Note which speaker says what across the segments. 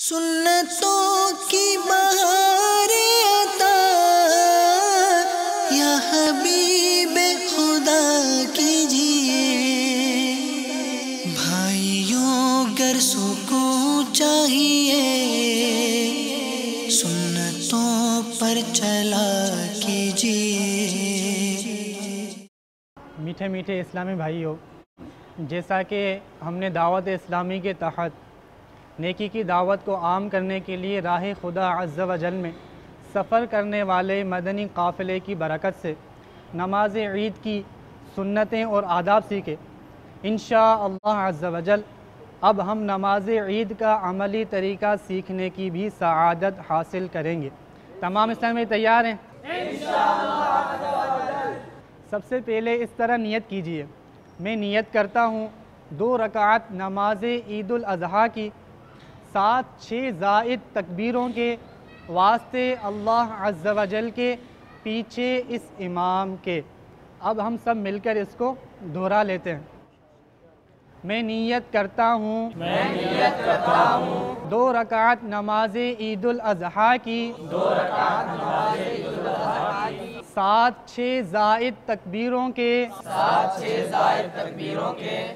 Speaker 1: सुन्नतों की बहार अता या हबीब खुदा कीजिए। भाइयों गर सुकून चाहिए, सुन्नतों पर चला कीजिए।
Speaker 2: मीठे मीठे इस्लामी भाइयों, जैसा कि हमने दावत इस्लामी के तहत नेकी की दावत को आम करने के लिए राह खुदा अज़्ज़ व जल में सफ़र करने वाले मदनी काफ़िले की बरकत से नमाज ईद की सुन्नतें और आदाब सीखे, इंशाअल्लाह अज़्ज़ व जल अब हम नमाज ईद का अमली तरीक़ा सीखने की भी सआदत हासिल करेंगे। तमाम इस्लामी तैयार हैं? सबसे पहले इस तरह नियत कीजिए, मैं नियत करता हूँ 2 रकात नमाज ईदुल अज़हा की 7-6 ज़ायद तकबीरों के वास्ते अल्लाह अज़्ज़ व जल के पीछे इस इमाम के। अब हम सब मिलकर इसको दोहरा लेते हैं। मैं नियत करता हूँ 2 रकात नमाज ईदुल अज़हा की 7-6 ज़ायद तकबीरों के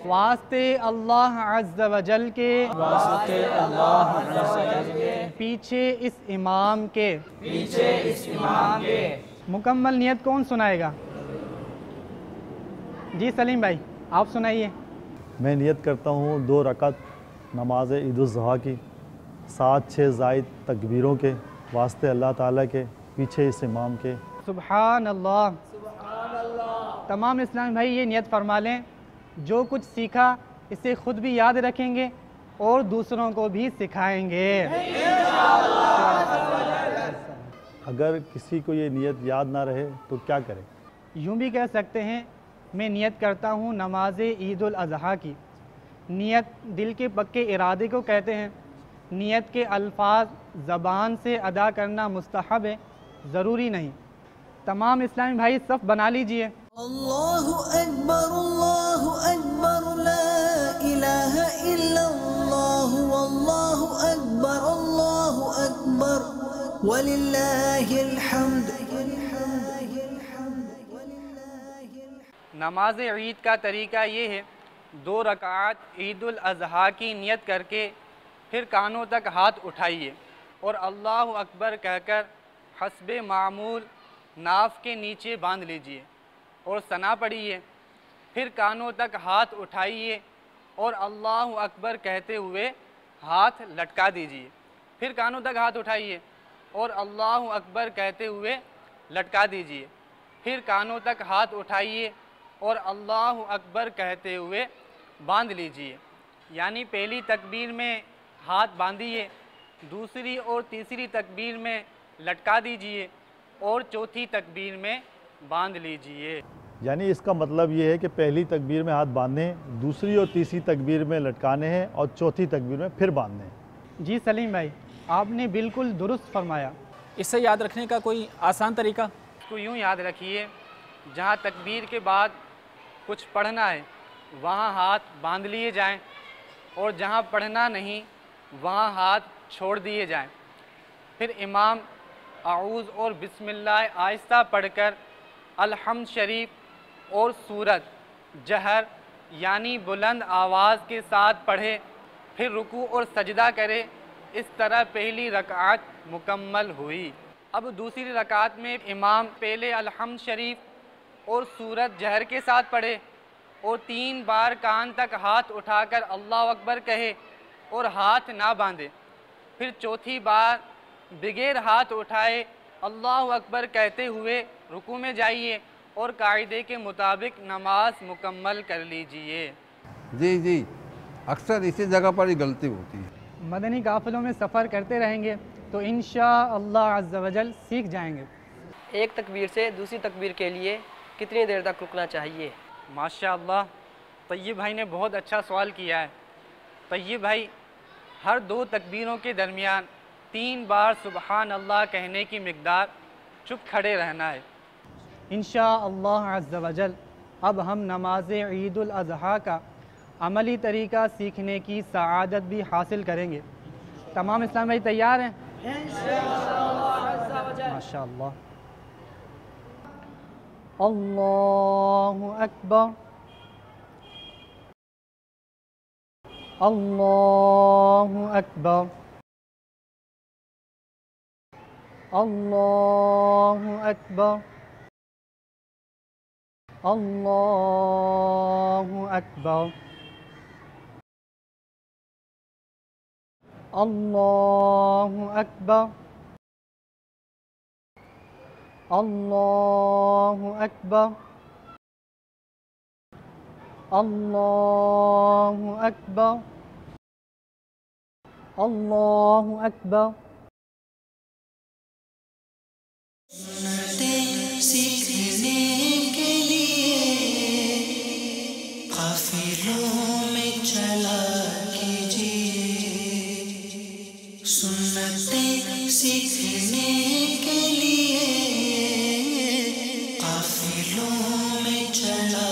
Speaker 2: वास्ते अल्लाह अज़्ज़ व जल के पीछे इस इमाम के। मुकम्मल नियत कौन सुनाएगा? जी सलीम भाई, आप सुनाइए।
Speaker 3: मैं नियत करता हूँ 2 रकात नमाज ईदुल अज़हा की 7-6 ज़ायद तकबीरों के वास्ते अल्लाह ताला के पीछे इस इमाम के।
Speaker 2: सुबहान अल्लाह। तमाम इस्लामी भाई ये नियत फरमा लें, जो कुछ सीखा इसे खुद भी याद रखेंगे और दूसरों को भी सिखाएंगे।
Speaker 3: अगर किसी को ये नियत याद ना रहे तो क्या करें?
Speaker 2: यूँ भी कह सकते हैं, मैं नियत करता हूँ नमाज ईदुल अज़हा की। नियत दिल के पक्के इरादे को कहते हैं। नियत के अल्फाज ज़बान से अदा करना मुस्तहब है, ज़रूरी नहीं। तमाम इस्लामी भाई सफ़ बना लीजिए।
Speaker 1: अल्लाहु अकबर ला इलाहा इल्लल्लाहु अल्लाहु अकबर वलिल्लाहिल हम्द।
Speaker 2: नमाज ईद का तरीका ये है, 2 रकात ईदुल अज़हा की नियत करके फिर कानों तक हाथ उठाइए और अल्लाहु अकबर कहकर हस्बे मामूल नाफ के नीचे बांध लीजिए और सना पढ़िए। फिर कानों तक हाथ उठाइए और अल्लाहु अकबर कहते हुए हाथ लटका दीजिए। फिर कानों तक हाथ उठाइए और अल्लाहु अकबर कहते हुए लटका दीजिए। फिर कानों तक हाथ उठाइए और अल्लाहु अकबर कहते हुए बांध लीजिए। यानी पहली तकबीर में हाथ बांधिए, दूसरी और तीसरी तकबीर में लटका दीजिए और चौथी तकबीर में बांध लीजिए।
Speaker 3: यानी इसका मतलब ये है कि पहली तकबीर में हाथ बांधने हैं, दूसरी और तीसरी तकबीर में लटकाने हैं और चौथी तकबीर में फिर बांधने हैं।
Speaker 2: जी सलीम भाई, आपने बिल्कुल दुरुस्त फरमाया।
Speaker 4: इससे याद रखने का कोई आसान तरीका?
Speaker 2: इसको यूँ याद रखिए, जहाँ तकबीर के बाद कुछ पढ़ना है वहाँ हाथ बांध लिए जाएं और जहाँ पढ़ना नहीं वहाँ हाथ छोड़ दिए जाएं। फिर इमाम आऊज़ और बिस्मिल्लाह आहिस्ता पढ़कर अलहम्द शरीफ और सूरत जहर यानी बुलंद आवाज़ के साथ पढ़े, फिर रुकू और सजदा करे। इस तरह पहली रकात मुकम्मल हुई। अब दूसरी रकात में इमाम पहले अलहम्द शरीफ और सूरत जहर के साथ पढ़े और 3 बार कान तक हाथ उठाकर अल्लाह अकबर कहे और हाथ ना बांधे। फिर चौथी बार बगैर हाथ उठाए अल्लाह अकबर कहते हुए रुकू में जाइए और कायदे के मुताबिक नमाज मुकम्मल कर लीजिए।
Speaker 5: जी, अक्सर इसी जगह पर ही गलती होती है।
Speaker 2: मदनी काफ़िलों में सफ़र करते रहेंगे तो इंशाअल्लाह अज़्ज़ व जल सीख जाएंगे।
Speaker 6: एक तकबीर से दूसरी तकबीर के लिए कितनी देर तक रुकना चाहिए?
Speaker 2: माशाअल्लाह, तय्यब भाई ने बहुत अच्छा सवाल किया है। तय्यब भाई, हर 2 तकबीरों के दरमियान 3 बार सुबहान अल्लाह कहने की मिक़दार चुप खड़े रहना है। इंशाअल्लाह अज़्ज़ व जल अब हम नमाज ईदुल अज़हा का अमली तरीक़ा सीखने की सआदत भी हासिल करेंगे। تمام اسلام بھائی تیار ہیں؟ ماشاء اللہ. اللہ اکبر اللہ اکبر اللہ اکبر اللہ اکبر اللہ اکبر اللہ اکبر اللہ اکبر اللہ اکبر.
Speaker 1: سیکھنے کے لیے قافلوں میں چلا کیجیے. سنتیں سیکھنے کے لیے قافلوں میں چلا